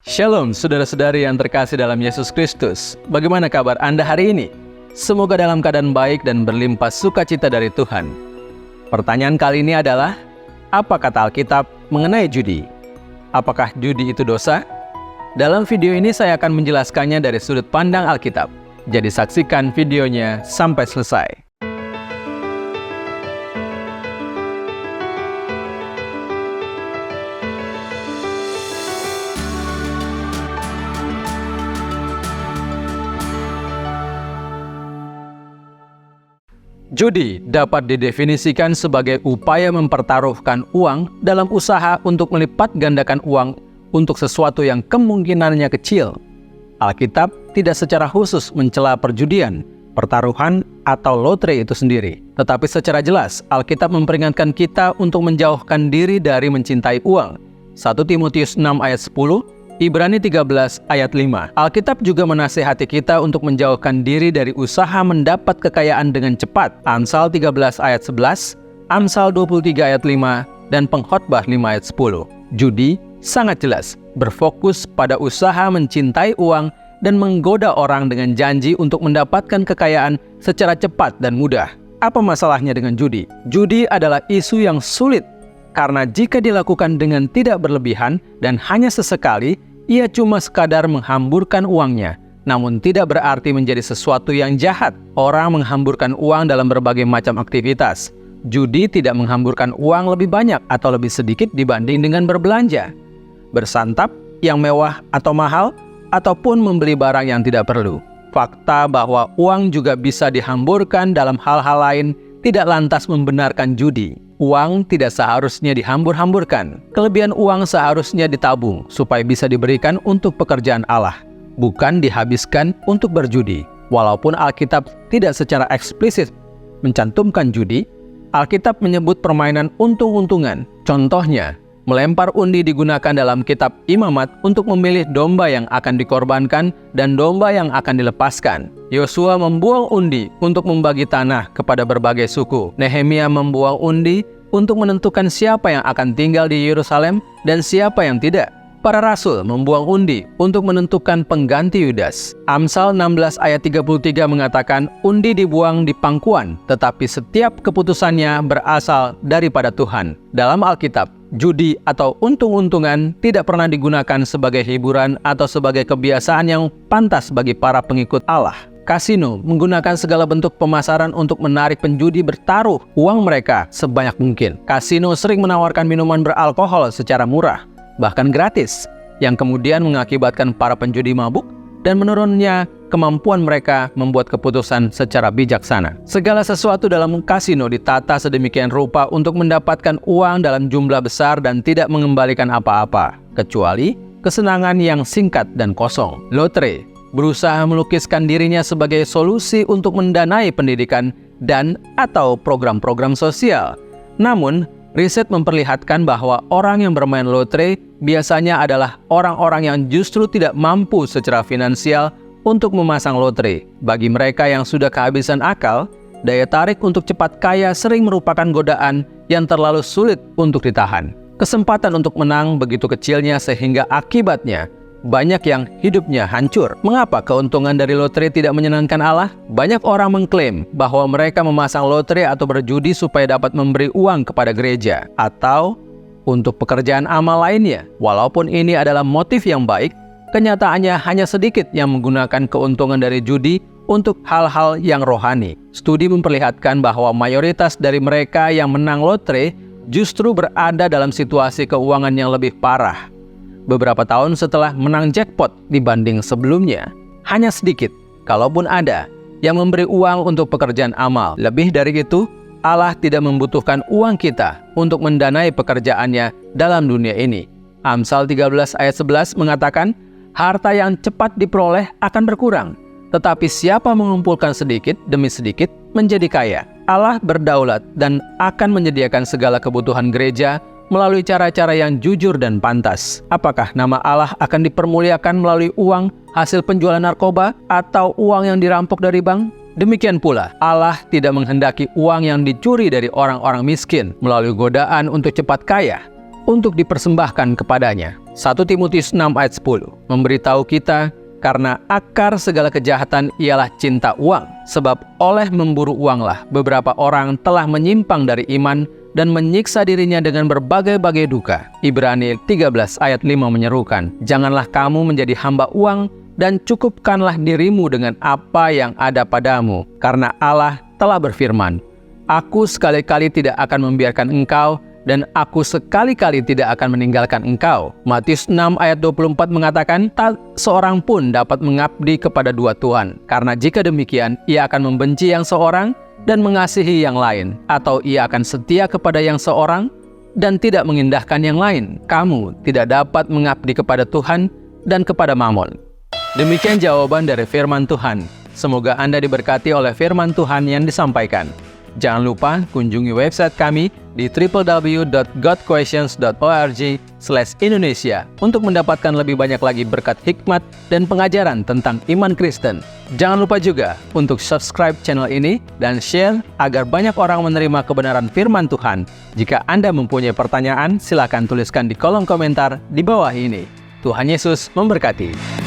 Shalom saudara-saudari yang terkasih dalam Yesus Kristus. Bagaimana kabar Anda hari ini? Semoga dalam keadaan baik dan berlimpah sukacita dari Tuhan. Pertanyaan kali ini adalah, apa kata Alkitab mengenai judi? Apakah judi itu dosa? Dalam video ini saya akan menjelaskannya dari sudut pandang Alkitab. Jadi saksikan videonya sampai selesai. Judi dapat didefinisikan sebagai upaya mempertaruhkan uang dalam usaha untuk melipat gandakan uang untuk sesuatu yang kemungkinannya kecil. Alkitab tidak secara khusus mencela perjudian, pertaruhan, atau lotre itu sendiri. Tetapi secara jelas, Alkitab memperingatkan kita untuk menjauhkan diri dari mencintai uang. 1 Timotius 6 ayat 10, Ibrani 13 ayat 5. Alkitab juga menasihati kita untuk menjauhkan diri dari usaha mendapat kekayaan dengan cepat. Amsal 13 ayat 11, Amsal 23 ayat 5, dan Pengkhotbah 5 ayat 10. Judi sangat jelas berfokus pada usaha mencintai uang dan menggoda orang dengan janji untuk mendapatkan kekayaan secara cepat dan mudah. Apa masalahnya dengan judi? Judi adalah isu yang sulit karena jika dilakukan dengan tidak berlebihan dan hanya sesekali, ia cuma sekadar menghamburkan uangnya, namun tidak berarti menjadi sesuatu yang jahat. Orang menghamburkan uang dalam berbagai macam aktivitas. Judi tidak menghamburkan uang lebih banyak atau lebih sedikit dibanding dengan berbelanja, bersantap yang mewah atau mahal, ataupun membeli barang yang tidak perlu. Fakta bahwa uang juga bisa dihamburkan dalam hal-hal lain tidak lantas membenarkan judi. Uang tidak seharusnya dihambur-hamburkan. Kelebihan uang seharusnya ditabung supaya bisa diberikan untuk pekerjaan Allah, bukan dihabiskan untuk berjudi. Walaupun Alkitab tidak secara eksplisit mencantumkan judi, Alkitab menyebut permainan untung-untungan. Contohnya, melempar undi digunakan dalam kitab Imamat untuk memilih domba yang akan dikorbankan dan domba yang akan dilepaskan. Yosua membuang undi untuk membagi tanah kepada berbagai suku. Nehemia membuang undi untuk menentukan siapa yang akan tinggal di Yerusalem dan siapa yang tidak. Para rasul membuang undi untuk menentukan pengganti Yudas. Amsal 16 ayat 33 mengatakan undi dibuang di pangkuan, tetapi setiap keputusannya berasal daripada Tuhan. Dalam Alkitab, judi atau untung-untungan tidak pernah digunakan sebagai hiburan atau sebagai kebiasaan yang pantas bagi para pengikut Allah. Kasino menggunakan segala bentuk pemasaran untuk menarik penjudi bertaruh uang mereka sebanyak mungkin. Kasino sering menawarkan minuman beralkohol secara murah, bahkan gratis, yang kemudian mengakibatkan para penjudi mabuk dan menurunnya kemampuan mereka membuat keputusan secara bijaksana. Segala sesuatu dalam kasino ditata sedemikian rupa untuk mendapatkan uang dalam jumlah besar dan tidak mengembalikan apa-apa, kecuali kesenangan yang singkat dan kosong. Lotre berusaha melukiskan dirinya sebagai solusi untuk mendanai pendidikan dan atau program-program sosial. Namun, riset memperlihatkan bahwa orang yang bermain lotre biasanya adalah orang-orang yang justru tidak mampu secara finansial untuk memasang lotre. Bagi mereka yang sudah kehabisan akal, daya tarik untuk cepat kaya sering merupakan godaan yang terlalu sulit untuk ditahan. Kesempatan untuk menang begitu kecilnya sehingga akibatnya banyak yang hidupnya hancur. Mengapa keuntungan dari lotre tidak menyenangkan Allah? Banyak orang mengklaim bahwa mereka memasang lotre atau berjudi supaya dapat memberi uang kepada gereja atau untuk pekerjaan amal lainnya. Walaupun ini adalah motif yang baik, kenyataannya hanya sedikit yang menggunakan keuntungan dari judi untuk hal-hal yang rohani. Studi memperlihatkan bahwa mayoritas dari mereka yang menang lotre justru berada dalam situasi keuangan yang lebih parah beberapa tahun setelah menang jackpot dibanding sebelumnya. Hanya sedikit, kalaupun ada, yang memberi uang untuk pekerjaan amal. Lebih dari itu, Allah tidak membutuhkan uang kita untuk mendanai pekerjaannya dalam dunia ini. Amsal 13 ayat 11 mengatakan, harta yang cepat diperoleh akan berkurang, tetapi siapa mengumpulkan sedikit demi sedikit menjadi kaya. Allah berdaulat dan akan menyediakan segala kebutuhan gereja melalui cara-cara yang jujur dan pantas. Apakah nama Allah akan dipermuliakan melalui uang hasil penjualan narkoba atau uang yang dirampok dari bank? Demikian pula, Allah tidak menghendaki uang yang dicuri dari orang-orang miskin melalui godaan untuk cepat kaya, untuk dipersembahkan kepadanya. 1 Timotius 6 ayat 10 memberitahu kita, karena akar segala kejahatan ialah cinta uang, sebab oleh memburu uanglah beberapa orang telah menyimpang dari iman dan menyiksa dirinya dengan berbagai-bagai duka. Ibrani 13 ayat 5 menyerukan, janganlah kamu menjadi hamba uang dan cukupkanlah dirimu dengan apa yang ada padamu, karena Allah telah berfirman, aku sekali-kali tidak akan membiarkan engkau, dan aku sekali-kali tidak akan meninggalkan engkau. Matius 6 ayat 24 mengatakan, tak seorang pun dapat mengabdi kepada dua tuan, karena jika demikian, ia akan membenci yang seorang dan mengasihi yang lain, atau ia akan setia kepada yang seorang dan tidak mengindahkan yang lain. Kamu tidak dapat mengabdi kepada Tuhan dan kepada Mamon. Demikian jawaban dari firman Tuhan. Semoga Anda diberkati oleh firman Tuhan yang disampaikan. Jangan lupa kunjungi website kami di www.godquestions.org/Indonesia untuk mendapatkan lebih banyak lagi berkat hikmat dan pengajaran tentang iman Kristen. Jangan lupa juga untuk subscribe channel ini dan share agar banyak orang menerima kebenaran firman Tuhan. Jika Anda mempunyai pertanyaan, silakan tuliskan di kolom komentar di bawah ini. Tuhan Yesus memberkati.